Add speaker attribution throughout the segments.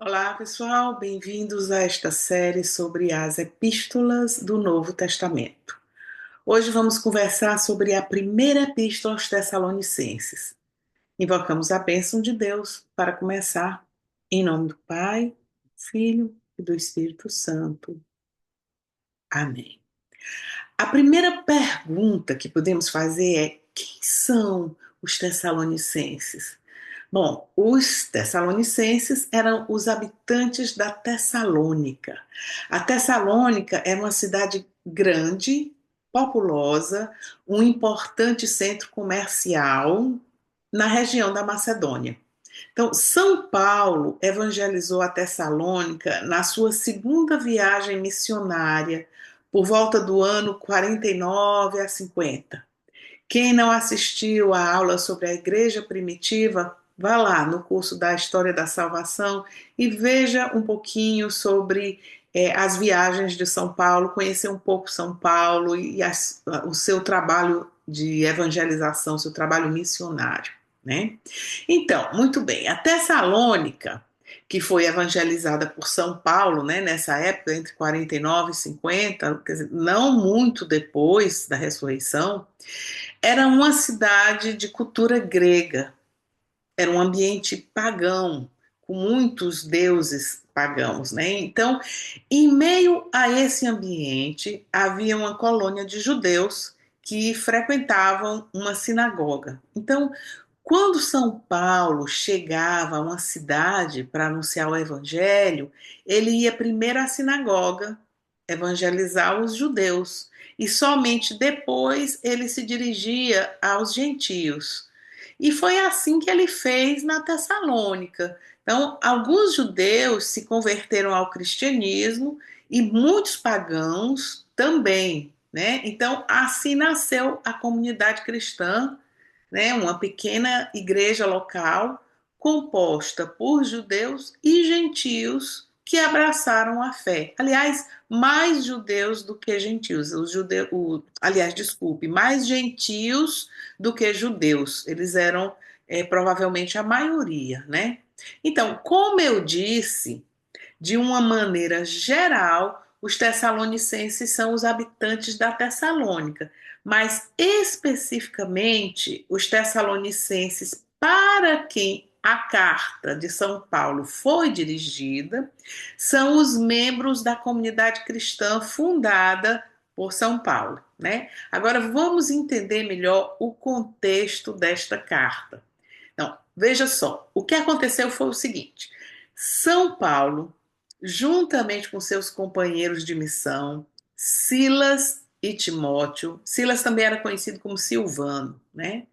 Speaker 1: Olá, pessoal, bem-vindos a esta série sobre as epístolas do Novo Testamento. Hoje vamos conversar sobre a primeira epístola aos Tessalonicenses. Invocamos a bênção de Deus para começar, em nome do Pai, do Filho e do Espírito Santo. Amém. A primeira pergunta que podemos fazer é: quem são os Tessalonicenses? Bom, os Tessalonicenses eram os habitantes da Tessalônica. A Tessalônica era uma cidade grande, populosa, um importante centro comercial na região da Macedônia. Então, São Paulo evangelizou a Tessalônica na sua segunda viagem missionária, por volta do ano 49 a 50. Quem não assistiu à aula sobre a igreja primitiva, vá lá no curso da História da Salvação e veja um pouquinho sobre as viagens de São Paulo, conhecer um pouco São Paulo e o seu trabalho de evangelização, seu trabalho missionário, né? Então, muito bem, a Tessalônica, que foi evangelizada por São Paulo, né, nessa época, entre 49 e 50, quer dizer, não muito depois da ressurreição, era uma cidade de cultura grega, era um ambiente pagão, com muitos deuses pagãos, né? Então, em meio a esse ambiente, havia uma colônia de judeus que frequentavam uma sinagoga. Então, quando São Paulo chegava a uma cidade para anunciar o evangelho, ele ia primeiro à sinagoga evangelizar os judeus e somente depois ele se dirigia aos gentios. E foi assim que ele fez na Tessalônica. Então, alguns judeus se converteram ao cristianismo e muitos pagãos também, né? Então, assim nasceu a comunidade cristã, né? Uma pequena igreja local composta por judeus e gentios que abraçaram a fé. Aliás, mais judeus do que gentios. Aliás, desculpe, mais gentios do que judeus. Eles eram provavelmente a maioria, né? Então, como eu disse, de uma maneira geral, os tessalonicenses são os habitantes da Tessalônica, mas especificamente os tessalonicenses para quem a carta de São Paulo foi dirigida são os membros da comunidade cristã fundada por São Paulo, né? Agora vamos entender melhor o contexto desta carta. Então, veja só, o que aconteceu foi o seguinte: São Paulo, juntamente com seus companheiros de missão, Silas e Timóteo. Silas também era conhecido como Silvano, né?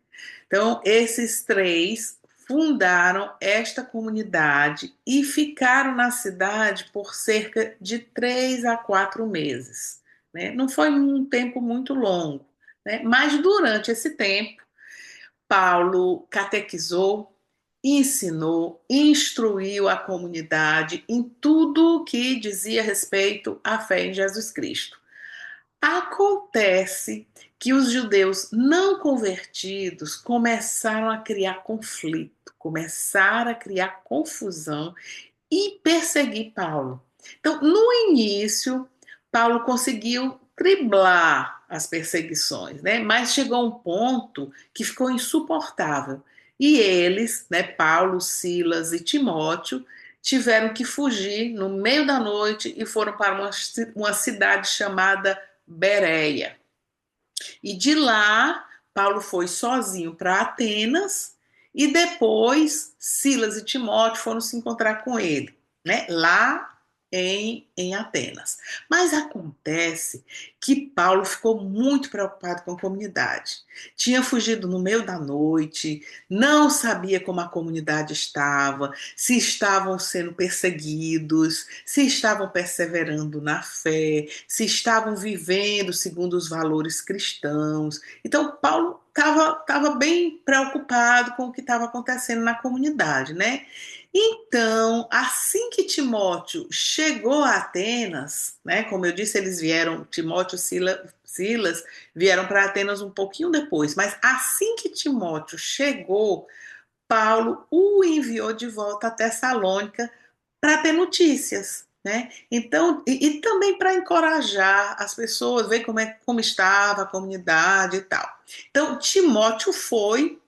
Speaker 1: Então, esses três fundaram esta comunidade e ficaram na cidade por cerca de 3 a 4 meses, né? Não foi um tempo muito longo, né? Mas durante esse tempo, Paulo catequizou, ensinou, instruiu a comunidade em tudo que dizia respeito à fé em Jesus Cristo. Acontece que os judeus não convertidos começaram a criar conflito, começaram a criar confusão e perseguir Paulo. Então, no início, Paulo conseguiu driblar as perseguições, né? Mas chegou a um ponto que ficou insuportável. E eles, né, Paulo, Silas e Timóteo, tiveram que fugir no meio da noite e foram para uma cidade chamada Bereia. E de lá, Paulo foi sozinho para Atenas e depois Silas e Timóteo foram se encontrar com ele, né? Lá em Atenas. Mas acontece que Paulo ficou muito preocupado com a comunidade. Tinha fugido no meio da noite, não sabia como a comunidade estava, se estavam sendo perseguidos, se estavam perseverando na fé, se estavam vivendo segundo os valores cristãos. Então, Paulo estava bem preocupado com o que estava acontecendo na comunidade, né? Então, assim que Timóteo chegou a Atenas, né, como eu disse, eles vieram, Timóteo e Silas vieram para Atenas um pouquinho depois, mas assim que Timóteo chegou, Paulo o enviou de volta a Tessalônica para ter notícias, né? Então, e também para encorajar as pessoas, ver como estava a comunidade e tal. Então, Timóteo foi,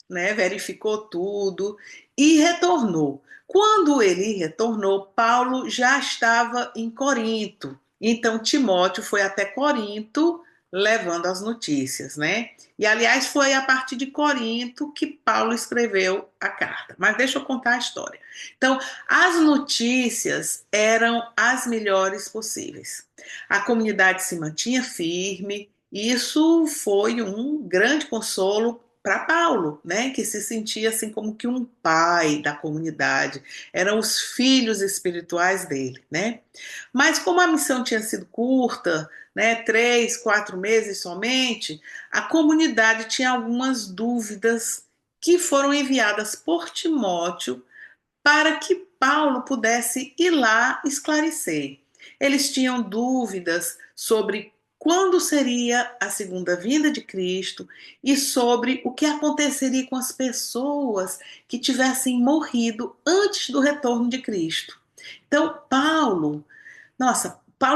Speaker 1: né, verificou tudo e retornou. Quando ele retornou, Paulo já estava em Corinto. Então, Timóteo foi até Corinto levando as notícias, né? E, aliás, foi a partir de Corinto que Paulo escreveu a carta. Mas deixa eu contar a história. Então, as notícias eram as melhores possíveis. A comunidade se mantinha firme, e isso foi um grande consolo para Paulo, né, que se sentia assim como que um pai da comunidade, eram os filhos espirituais dele, né? Mas como a missão tinha sido curta, né, 3, 4 meses somente, a comunidade tinha algumas dúvidas que foram enviadas por Timóteo para que Paulo pudesse ir lá esclarecer. Eles tinham dúvidas sobre quando seria a segunda vinda de Cristo e sobre o que aconteceria com as pessoas que tivessem morrido antes do retorno de Cristo. Então, Paulo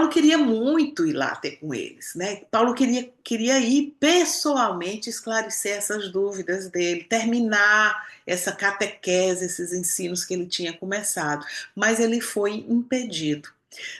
Speaker 1: queria muito ir lá ter com eles, né? Paulo queria ir pessoalmente esclarecer essas dúvidas dele, terminar essa catequese, esses ensinos que ele tinha começado, mas ele foi impedido.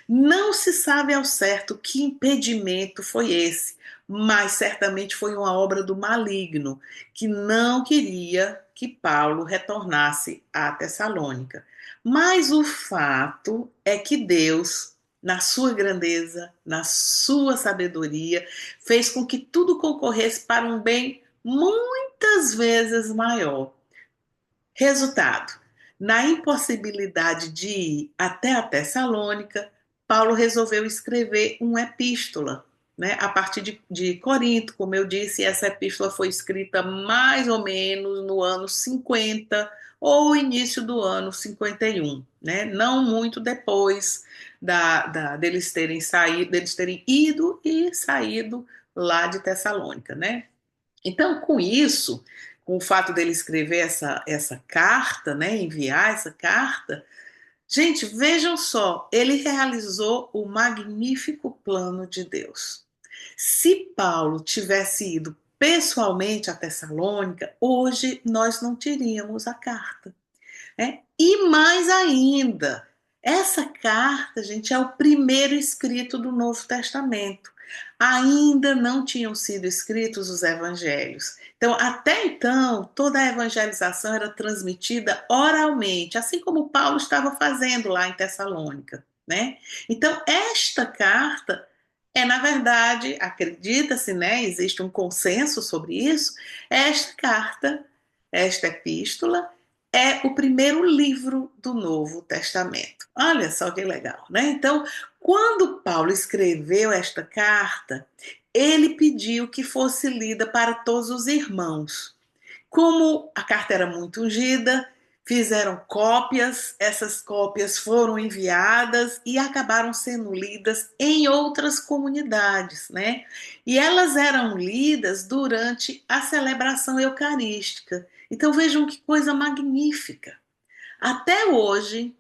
Speaker 1: Não se sabe ao certo que impedimento foi esse, mas certamente foi uma obra do maligno, que não queria que Paulo retornasse à Tessalônica. Mas o fato é que Deus, na sua grandeza, na sua sabedoria, fez com que tudo concorresse para um bem muitas vezes maior. Resultado: na impossibilidade de ir até a Tessalônica, Paulo resolveu escrever uma epístola, né, a partir de Corinto, como eu disse. Essa epístola foi escrita mais ou menos no ano 50 ou início do ano 51, né, não muito depois deles terem ido e saído lá de Tessalônica, né? Então, com isso, com o fato dele escrever essa carta, né, enviar essa carta, gente, vejam só, ele realizou o magnífico plano de Deus. Se Paulo tivesse ido pessoalmente a Tessalônica, hoje nós não teríamos a carta, né? E mais ainda, essa carta, gente, é o primeiro escrito do Novo Testamento. Ainda não tinham sido escritos os evangelhos. Então, até então, toda a evangelização era transmitida oralmente, assim como Paulo estava fazendo lá em Tessalônica, né? Então, esta carta é, na verdade, acredita-se, né? Existe um consenso sobre isso. Esta carta, esta epístola, é o primeiro livro do Novo Testamento. Olha só que legal, né? Então, quando Paulo escreveu esta carta, ele pediu que fosse lida para todos os irmãos. Como a carta era muito ungida, fizeram cópias, essas cópias foram enviadas e acabaram sendo lidas em outras comunidades, né? E elas eram lidas durante a celebração eucarística. Então vejam que coisa magnífica. Até hoje,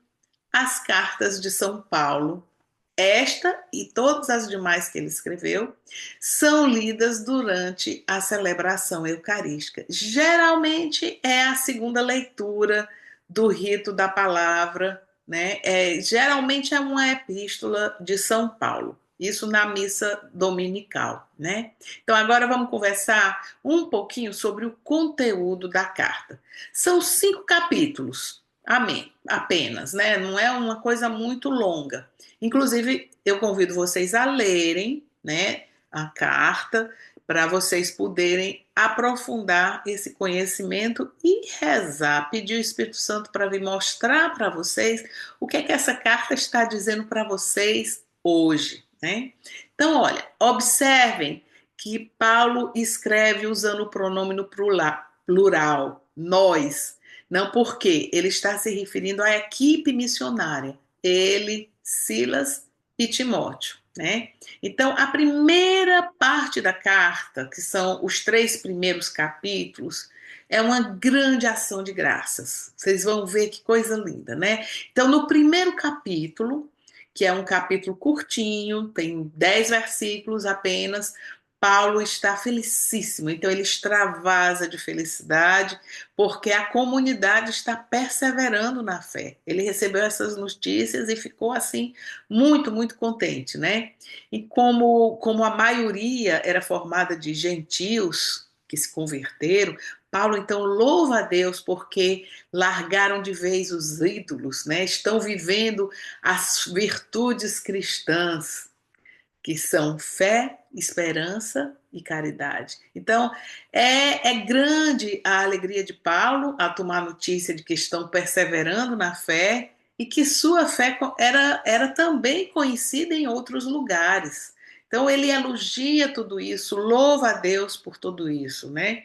Speaker 1: as cartas de São Paulo, esta e todas as demais que ele escreveu, são lidas durante a celebração eucarística. Geralmente é a segunda leitura do rito da palavra, né? Geralmente é uma epístola de São Paulo. Isso na missa dominical, né? Então agora vamos conversar um pouquinho sobre o conteúdo da carta. São 5 capítulos, amém, apenas, né? Não é uma coisa muito longa. Inclusive, eu convido vocês a lerem, né, a carta, para vocês poderem aprofundar esse conhecimento e rezar, pedir o Espírito Santo para vir mostrar para vocês o que é que essa carta está dizendo para vocês hoje, né? Então, olha, observem que Paulo escreve usando o pronome no plural, nós, não porque ele está se referindo à equipe missionária, ele, Silas e Timóteo, né? Então, a primeira parte da carta, que são os 3 primeiros capítulos, é uma grande ação de graças. Vocês vão ver que coisa linda, né? Então, no primeiro capítulo, que é um capítulo curtinho, tem 10 versículos apenas, Paulo está felicíssimo. Então, ele extravasa de felicidade, porque a comunidade está perseverando na fé. Ele recebeu essas notícias e ficou assim, muito, muito contente, né? E como a maioria era formada de gentios que se converteram, Paulo então louva a Deus porque largaram de vez os ídolos, né? Estão vivendo as virtudes cristãs, que são fé, esperança e caridade. Então, é grande a alegria de Paulo a tomar notícia de que estão perseverando na fé e que sua fé era também conhecida em outros lugares. Então, ele elogia tudo isso, louva a Deus por tudo isso, né?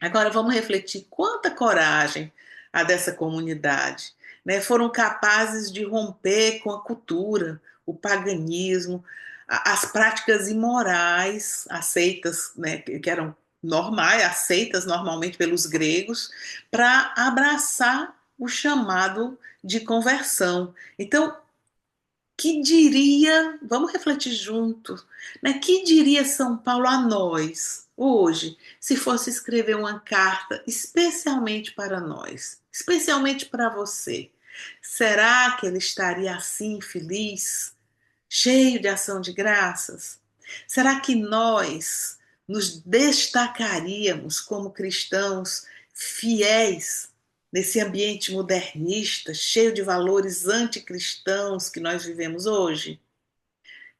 Speaker 1: Agora vamos refletir quanta coragem a dessa comunidade, né? Foram capazes de romper com a cultura, o paganismo, as práticas imorais aceitas, né, que eram normais, aceitas normalmente pelos gregos, para abraçar o chamado de conversão. Então, que diria, vamos refletir juntos, né? Que diria São Paulo a nós hoje, se fosse escrever uma carta especialmente para nós, especialmente para você? Será que ele estaria assim feliz, cheio de ação de graças? Será que nós nos destacaríamos como cristãos fiéis nesse ambiente modernista, cheio de valores anticristãos que nós vivemos hoje?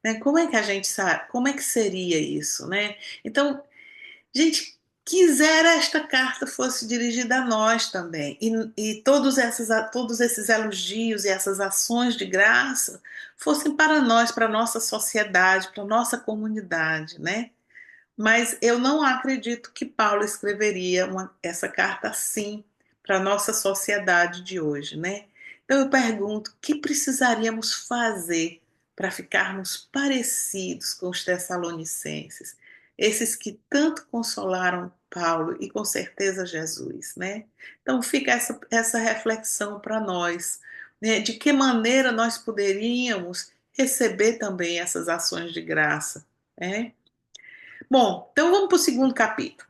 Speaker 1: Né? Como é que a gente sabe? Como é que seria isso, né? Então, gente, quisera esta carta fosse dirigida a nós também, e todos esses elogios e essas ações de graça fossem para nós, para a nossa sociedade, para a nossa comunidade, né? Mas eu não acredito que Paulo escreveria essa carta assim para a nossa sociedade de hoje, né? Então eu pergunto, o que precisaríamos fazer para ficarmos parecidos com os Tessalonicenses, esses que tanto consolaram Paulo e com certeza Jesus, né? Então fica essa reflexão para nós, né? De que maneira nós poderíamos receber também essas ações de graça, né? Bom, então vamos para o segundo capítulo.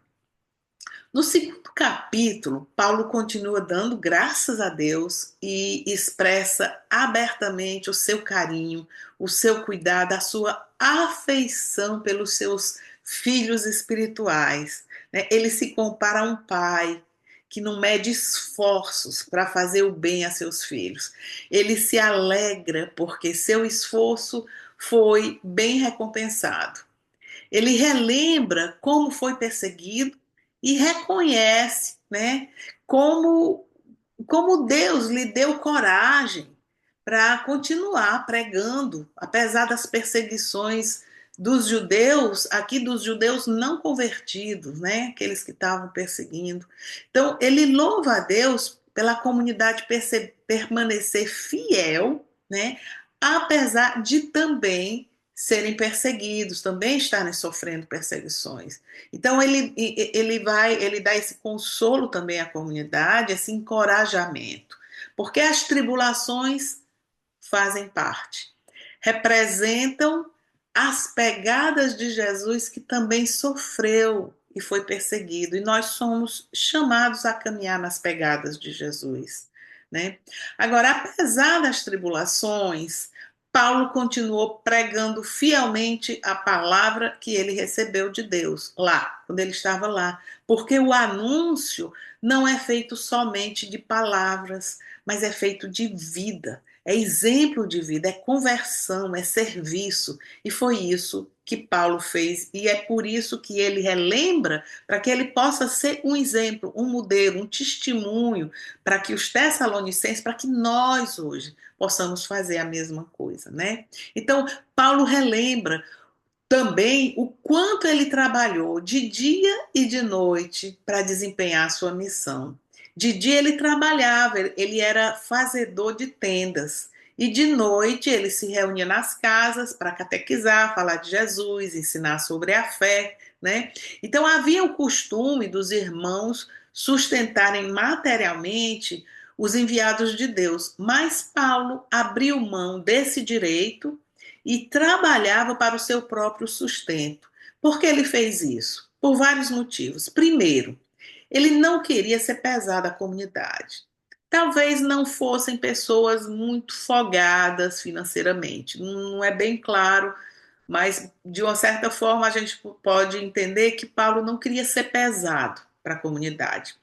Speaker 1: No segundo capítulo, Paulo continua dando graças a Deus e expressa abertamente o seu carinho, o seu cuidado, a sua afeição pelos seus filhos espirituais, né? Ele se compara a um pai que não mede esforços para fazer o bem a seus filhos. Ele se alegra porque seu esforço foi bem recompensado. Ele relembra como foi perseguido e reconhece, né, como, como Deus lhe deu coragem para continuar pregando, apesar das perseguições dos judeus, aqui dos judeus não convertidos, né, aqueles que estavam perseguindo. Então, ele louva a Deus pela comunidade permanecer fiel, né, apesar de também serem perseguidos, também estarem sofrendo perseguições. Então ele dá esse consolo também à comunidade, esse encorajamento, porque as tribulações fazem parte, representam as pegadas de Jesus que também sofreu e foi perseguido, e nós somos chamados a caminhar nas pegadas de Jesus, né? Agora, apesar das tribulações, Paulo continuou pregando fielmente a palavra que ele recebeu de Deus lá, quando ele estava lá, porque o anúncio não é feito somente de palavras, mas é feito de vida, é exemplo de vida, é conversão, é serviço, e foi isso que Paulo fez, e é por isso que ele relembra, para que ele possa ser um exemplo, um modelo, um testemunho, para que os Tessalonicenses, para que nós hoje possamos fazer a mesma coisa, né? Então, Paulo relembra também o quanto ele trabalhou de dia e de noite para desempenhar a sua missão. De dia ele trabalhava, ele era fazedor de tendas. E de noite ele se reunia nas casas para catequizar, falar de Jesus, ensinar sobre a fé, né? Então havia o costume dos irmãos sustentarem materialmente os enviados de Deus. Mas Paulo abriu mão desse direito e trabalhava para o seu próprio sustento. Por que ele fez isso? Por vários motivos. Primeiro, ele não queria ser pesado à comunidade. Talvez não fossem pessoas muito folgadas financeiramente. Não é bem claro, mas de uma certa forma a gente pode entender que Paulo não queria ser pesado para a comunidade.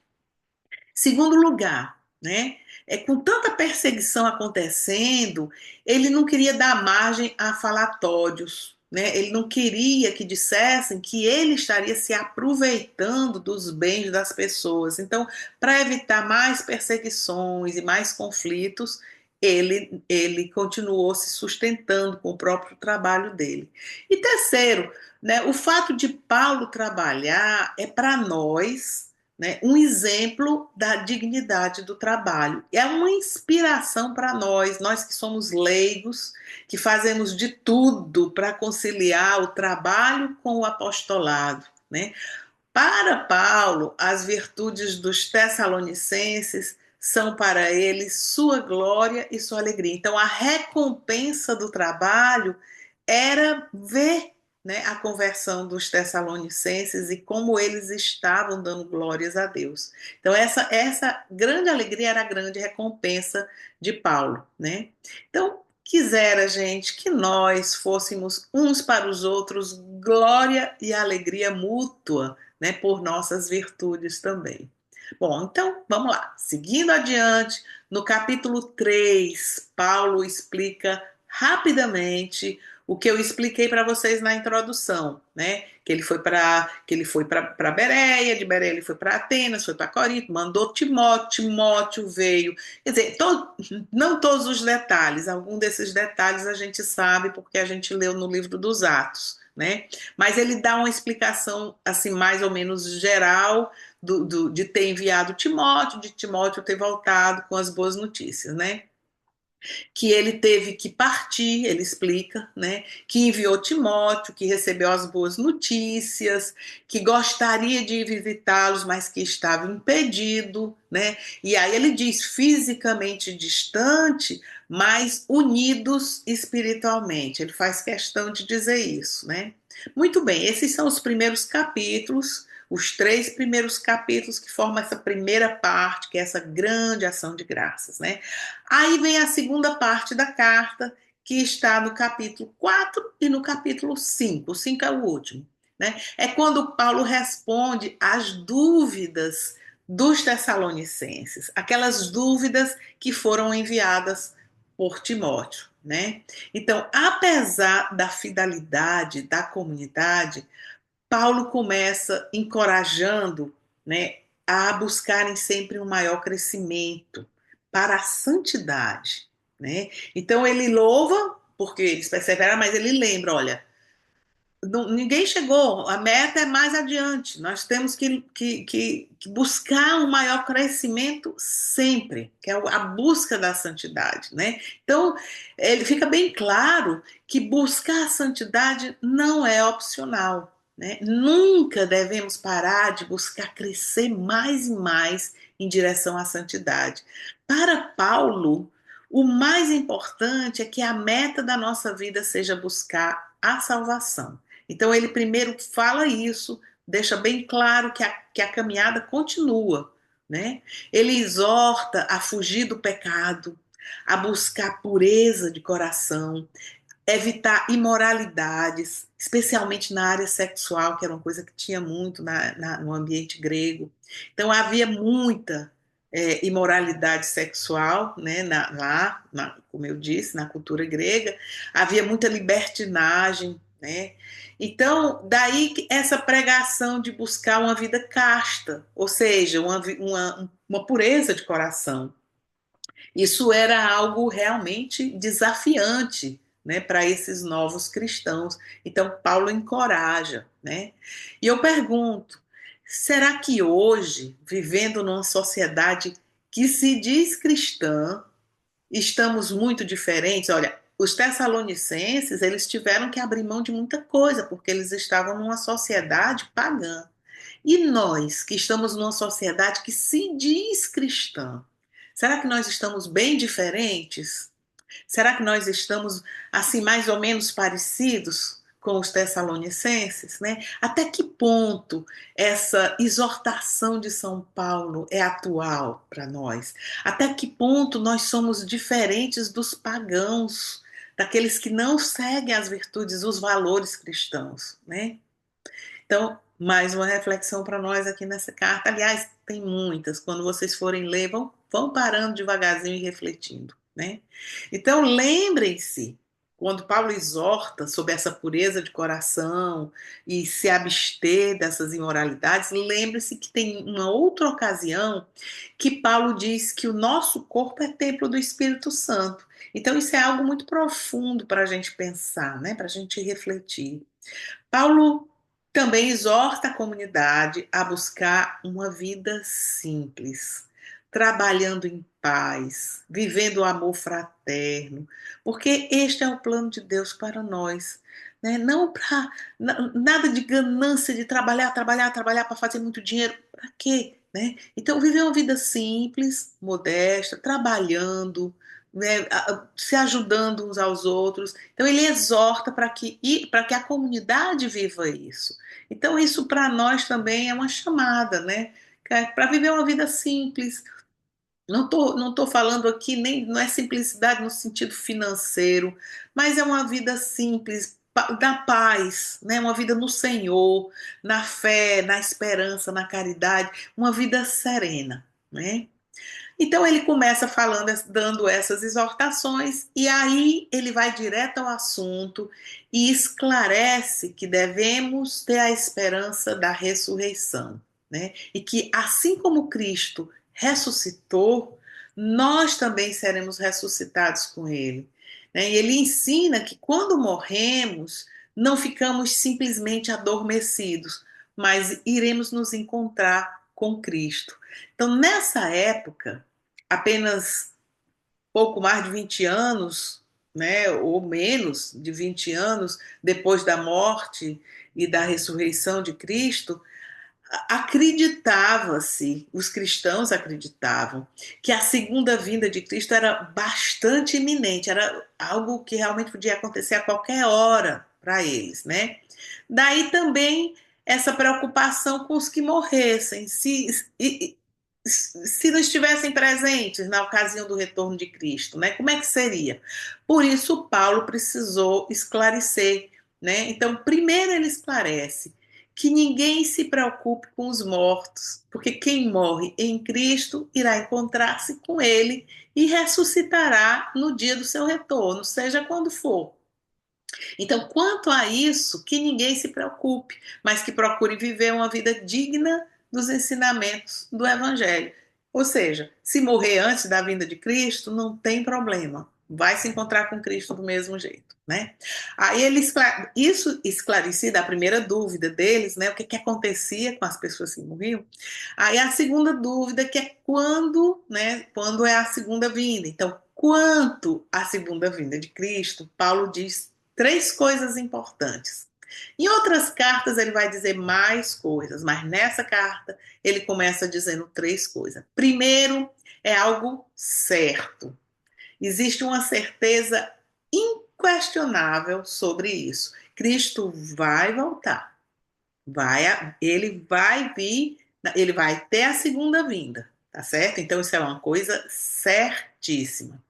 Speaker 1: Segundo lugar, né? Com tanta perseguição acontecendo, ele não queria dar margem a falatórios, né? Ele não queria que dissessem que ele estaria se aproveitando dos bens das pessoas. Então, para evitar mais perseguições e mais conflitos, ele continuou se sustentando com o próprio trabalho dele. E terceiro, né, o fato de Paulo trabalhar é para nós, né, um exemplo da dignidade do trabalho. É uma inspiração para nós, nós que somos leigos, que fazemos de tudo para conciliar o trabalho com o apostolado, né? Para Paulo, as virtudes dos Tessalonicenses são para ele sua glória e sua alegria. Então, a recompensa do trabalho era ver, né, a conversão dos Tessalonicenses e como eles estavam dando glórias a Deus. Então, essa grande alegria era a grande recompensa de Paulo, né? Então, quisera, gente, que nós fôssemos uns para os outros glória e alegria mútua, né, por nossas virtudes também. Bom, então vamos lá. Seguindo adiante, no capítulo 3, Paulo explica rapidamente o que eu expliquei para vocês na introdução, né? Que ele foi para Bereia, de Bereia ele foi para Atenas, foi para Corinto, mandou Timóteo, Timóteo veio. Quer dizer, não todos os detalhes, algum desses detalhes a gente sabe porque a gente leu no livro dos Atos, né? Mas ele dá uma explicação assim mais ou menos geral de ter enviado Timóteo, de Timóteo ter voltado com as boas notícias, né? Que ele teve que partir, ele explica, né? Que enviou Timóteo, que recebeu as boas notícias, que gostaria de ir visitá-los, mas que estava impedido, né? E aí ele diz fisicamente distante, mas unidos espiritualmente. Ele faz questão de dizer isso, né? Muito bem, esses são os primeiros capítulos, os 3 primeiros capítulos que formam essa primeira parte, que é essa grande ação de graças, né? Aí vem a segunda parte da carta, que está no capítulo 4 e no capítulo 5. O 5 é o último, né? É quando Paulo responde às dúvidas dos Tessalonicenses, aquelas dúvidas que foram enviadas por Timóteo, né? Então, apesar da fidelidade da comunidade, Paulo começa encorajando, né, a buscarem sempre um maior crescimento para a santidade, né? Então ele louva porque eles perseveraram, mas ele lembra, olha, ninguém chegou, a meta é mais adiante. Nós temos que buscar um maior crescimento sempre, que é a busca da santidade, né? Então ele fica bem claro que buscar a santidade não é opcional. Né? Nunca devemos parar de buscar crescer mais e mais em direção à santidade. Para Paulo, o mais importante é que a meta da nossa vida seja buscar a salvação. Então, ele primeiro fala isso, deixa bem claro que a caminhada continua. Né? Ele exorta a fugir do pecado, a buscar pureza de coração, evitar imoralidades, especialmente na área sexual, que era uma coisa que tinha muito no ambiente grego. Então, havia muita imoralidade sexual, né, como eu disse, na cultura grega, havia muita libertinagem, né? Então, daí essa pregação de buscar uma vida casta, ou seja, uma pureza de coração. Isso era algo realmente desafiante, né, para esses novos cristãos. Então, Paulo encoraja, né? E eu pergunto, será que hoje, vivendo numa sociedade que se diz cristã, estamos muito diferentes? Olha, os tessalonicenses, eles tiveram que abrir mão de muita coisa, porque eles estavam numa sociedade pagã. E nós, que estamos numa sociedade que se diz cristã, será que nós estamos bem diferentes? Será que nós estamos assim mais ou menos parecidos com os tessalonicenses, né? Até que ponto essa exortação de São Paulo é atual para nós? Até que ponto nós somos diferentes dos pagãos, daqueles que não seguem as virtudes, os valores cristãos, né? Então, mais uma reflexão para nós aqui nessa carta. Aliás, tem muitas. Quando vocês forem ler, vão parando devagarzinho e refletindo, né? Então, lembrem-se, quando Paulo exorta sobre essa pureza de coração e se abster dessas imoralidades, lembre-se que tem uma outra ocasião que Paulo diz que o nosso corpo é templo do Espírito Santo. Então, isso é algo muito profundo para a gente pensar, né? Para a gente refletir. Paulo também exorta a comunidade a buscar uma vida simples, trabalhando em paz, vivendo o amor fraterno, porque este é o plano de Deus para nós. Né? Não para nada de ganância de trabalhar, trabalhar, trabalhar para fazer muito dinheiro. Para quê? Né? Então, viver uma vida simples, modesta, trabalhando, né, se ajudando uns aos outros. Então ele exorta para que a comunidade viva isso. Então isso para nós também é uma chamada, né? Para viver uma vida simples. Não tô falando aqui nem não é simplicidade no sentido financeiro, mas é uma vida simples da paz, né? Uma vida no Senhor, na fé, na esperança, na caridade, uma vida serena, né? Então ele começa falando, dando essas exortações, e aí ele vai direto ao assunto e esclarece que devemos ter a esperança da ressurreição, né? E que assim como Cristo ressuscitou, nós também seremos ressuscitados com ele. Né? E ele ensina que quando morremos, não ficamos simplesmente adormecidos, mas iremos nos encontrar com Cristo. Então, nessa época, apenas pouco mais de 20 anos, né, ou menos de 20 anos depois da morte e da ressurreição de Cristo, acreditava-se, os cristãos acreditavam, que a segunda vinda de Cristo era bastante iminente, era algo que realmente podia acontecer a qualquer hora para eles, né? Daí também essa preocupação com os que morressem, se não estivessem presentes na ocasião do retorno de Cristo, né? Como é que seria? Por isso Paulo precisou esclarecer, né? Então, primeiro ele esclarece que ninguém se preocupe com os mortos, porque quem morre em Cristo irá encontrar-se com ele e ressuscitará no dia do seu retorno, seja quando for. Então, quanto a isso, que ninguém se preocupe, mas que procure viver uma vida digna dos ensinamentos do Evangelho. Ou seja, se morrer antes da vinda de Cristo, não tem problema. Vai se encontrar com Cristo do mesmo jeito, né? Aí isso esclarecida a primeira dúvida deles, né? O que acontecia com as pessoas que morriam? Aí a segunda dúvida que é quando, né? Quando é a segunda vinda? Então, quanto à segunda vinda de Cristo, Paulo diz três coisas importantes. Em outras cartas ele vai dizer mais coisas, mas nessa carta ele começa dizendo três coisas. Primeiro, é algo certo. Existe uma certeza inquestionável sobre isso. Cristo vai voltar. Ele vai vir, ele vai ter a segunda vinda, tá certo? Então isso é uma coisa certíssima.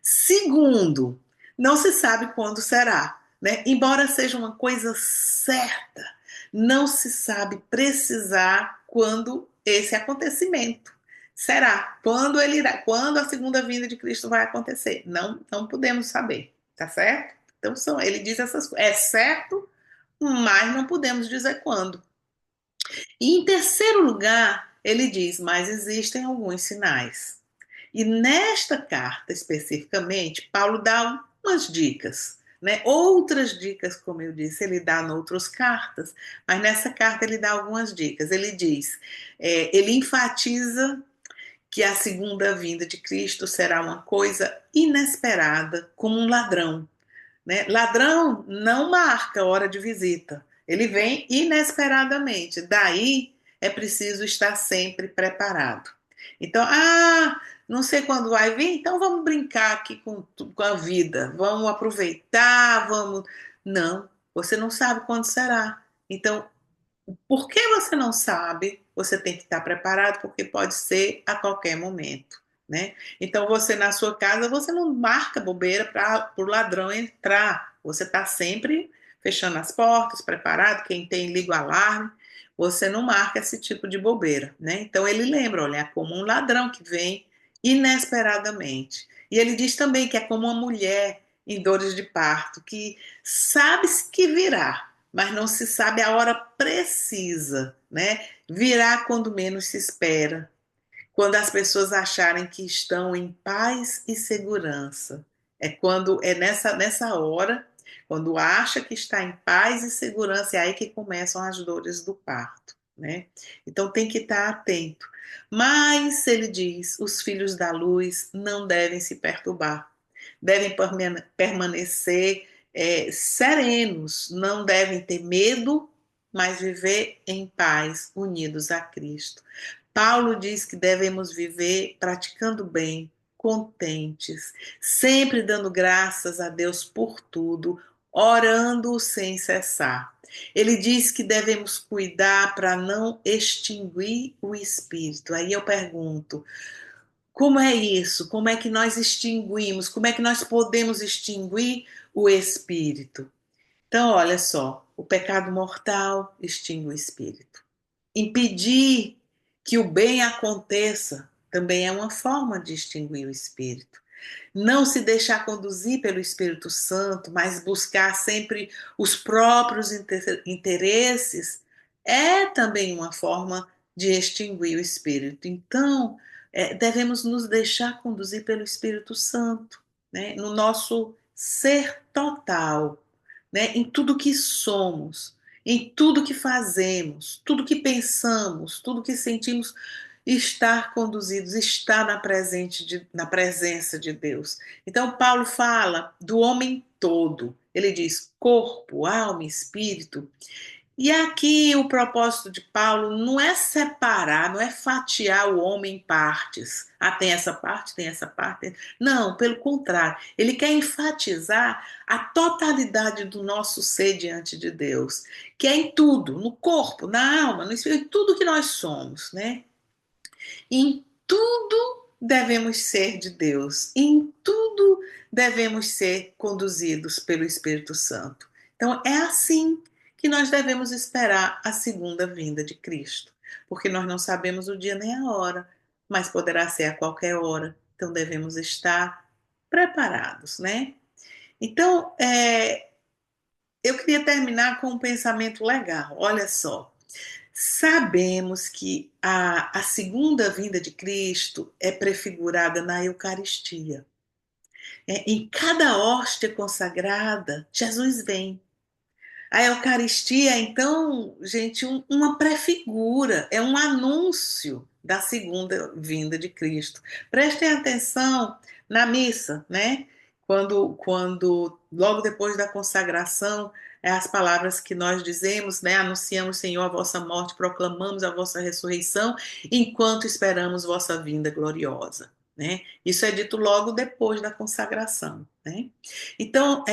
Speaker 1: Segundo, não se sabe quando será, né? Embora seja uma coisa certa, não se sabe precisar quando esse acontecimento será, quando ele irá, quando a segunda vinda de Cristo vai acontecer. Não podemos saber, tá certo? Então ele diz essas coisas. É certo, mas não podemos dizer quando. E em terceiro lugar, ele diz, mas existem alguns sinais. E nesta carta, especificamente, Paulo dá umas dicas, né? Outras dicas, como eu disse, ele dá em outras cartas, mas nessa carta ele dá algumas dicas. Ele diz, ele enfatiza que a segunda vinda de Cristo será uma coisa inesperada, como um ladrão, né? Ladrão não marca hora de visita, ele vem inesperadamente. Daí é preciso estar sempre preparado. Então, não sei quando vai vir, então vamos brincar aqui com a vida, vamos aproveitar, vamos. Não, você não sabe quando será. Então, por que você não sabe? Você tem que estar preparado, porque pode ser a qualquer momento, né? Então, você na sua casa, você não marca bobeira para o ladrão entrar. Você está sempre fechando as portas, preparado. Quem tem, liga o alarme. Você não marca esse tipo de bobeira, né? Então, ele lembra, olha, é como um ladrão que vem inesperadamente. E ele diz também que é como uma mulher em dores de parto, que sabe-se que virá, mas não se sabe a hora precisa, né? Virá quando menos se espera, quando as pessoas acharem que estão em paz e segurança. É nessa hora, quando acha que está em paz e segurança, é aí que começam as dores do parto, né? Então tem que estar atento. Mas ele diz, os filhos da luz não devem se perturbar, devem permanecer serenos, não devem ter medo, mas viver em paz, unidos a Cristo. Paulo diz que devemos viver praticando bem, contentes, sempre dando graças a Deus por tudo, orando sem cessar. Ele diz que devemos cuidar para não extinguir o espírito. Aí eu pergunto, como é isso? Como é que nós extinguimos? Como é que nós podemos extinguir o espírito? Então, olha só, o pecado mortal extingue o espírito. Impedir que o bem aconteça também é uma forma de extinguir o espírito. Não se deixar conduzir pelo Espírito Santo, mas buscar sempre os próprios interesses é também uma forma de extinguir o espírito. Então, devemos nos deixar conduzir pelo Espírito Santo, né? No nosso ser total, né? Em tudo que somos, em tudo que fazemos, tudo que pensamos, tudo que sentimos, estar conduzidos, estar na presença de Deus. Então, Paulo fala do homem todo. Ele diz corpo, alma, espírito. E aqui o propósito de Paulo não é separar, não é fatiar o homem em partes. Tem essa parte, tem essa parte. Não, pelo contrário, ele quer enfatizar a totalidade do nosso ser diante de Deus, que é em tudo, no corpo, na alma, no espírito, em tudo que nós somos, né? Em tudo devemos ser de Deus, em tudo devemos ser conduzidos pelo Espírito Santo. Então, é assim que nós devemos esperar a segunda vinda de Cristo, porque nós não sabemos o dia nem a hora, mas poderá ser a qualquer hora. Então, devemos estar preparados, né? Então, eu queria terminar com um pensamento legal. Olha só. Sabemos que a segunda vinda de Cristo é prefigurada na Eucaristia. Em cada hóstia consagrada, Jesus vem. A Eucaristia, então, gente, uma prefigura, é um anúncio da segunda vinda de Cristo. Prestem atenção na missa, né? Quando logo depois da consagração, as palavras que nós dizemos, né? Anunciamos, Senhor, a vossa morte, proclamamos a vossa ressurreição, enquanto esperamos vossa vinda gloriosa, né? Isso é dito logo depois da consagração, né? Então,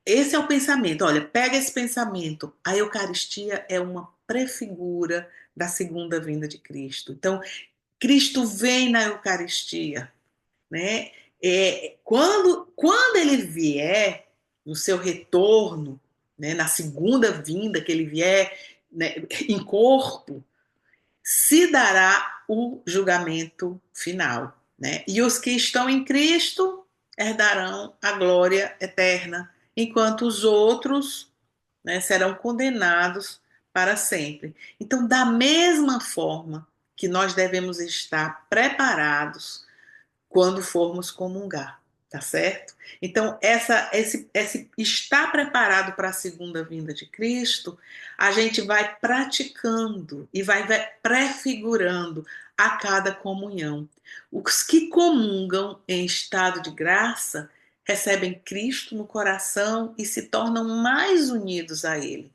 Speaker 1: esse é o pensamento. Olha, pega esse pensamento. A Eucaristia é uma prefigura da segunda vinda de Cristo. Então, Cristo vem na Eucaristia, né? Quando ele vier no seu retorno, né, na segunda vinda que ele vier, né, em corpo, se dará o julgamento final, né? E os que estão em Cristo herdarão a glória eterna, enquanto os outros, né, serão condenados para sempre. Então, da mesma forma que nós devemos estar preparados quando formos comungar, tá certo? Então, esse estar preparado para a segunda vinda de Cristo, a gente vai praticando e vai prefigurando a cada comunhão. Os que comungam em estado de graça recebem Cristo no coração e se tornam mais unidos a Ele,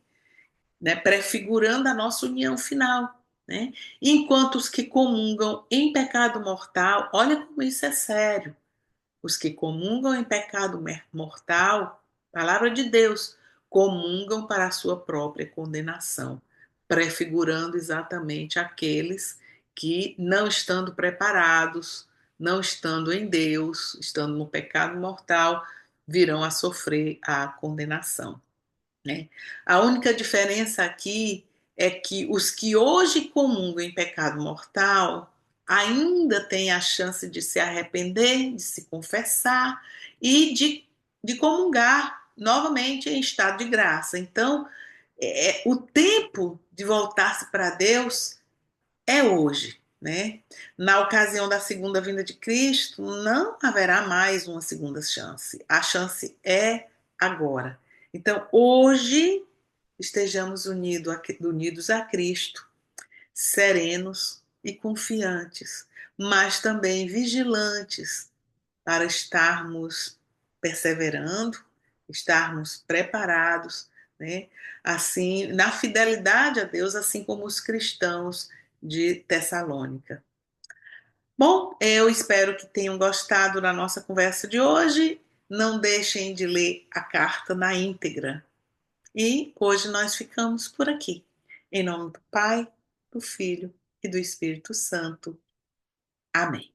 Speaker 1: né? Prefigurando a nossa união final, né? Enquanto os que comungam em pecado mortal, olha como isso é sério. Os que comungam em pecado mortal, palavra de Deus, comungam para a sua própria condenação, prefigurando exatamente aqueles que, não estando preparados, não estando em Deus, estando no pecado mortal, virão a sofrer a condenação, né? A única diferença aqui é que os que hoje comungam em pecado mortal ainda têm a chance de se arrepender, de se confessar e de comungar novamente em estado de graça. Então, o tempo de voltar-se para Deus é hoje, né? Na ocasião da segunda vinda de Cristo, não haverá mais uma segunda chance. A chance é agora. Então, hoje, estejamos unidos a Cristo, serenos e confiantes, mas também vigilantes para estarmos perseverando, estarmos preparados, né? Assim, na fidelidade a Deus, assim como os cristãos de Tessalônica. Bom, eu espero que tenham gostado da nossa conversa de hoje. Não deixem de ler a carta na íntegra. E hoje nós ficamos por aqui. Em nome do Pai, do Filho e do Espírito Santo. Amém.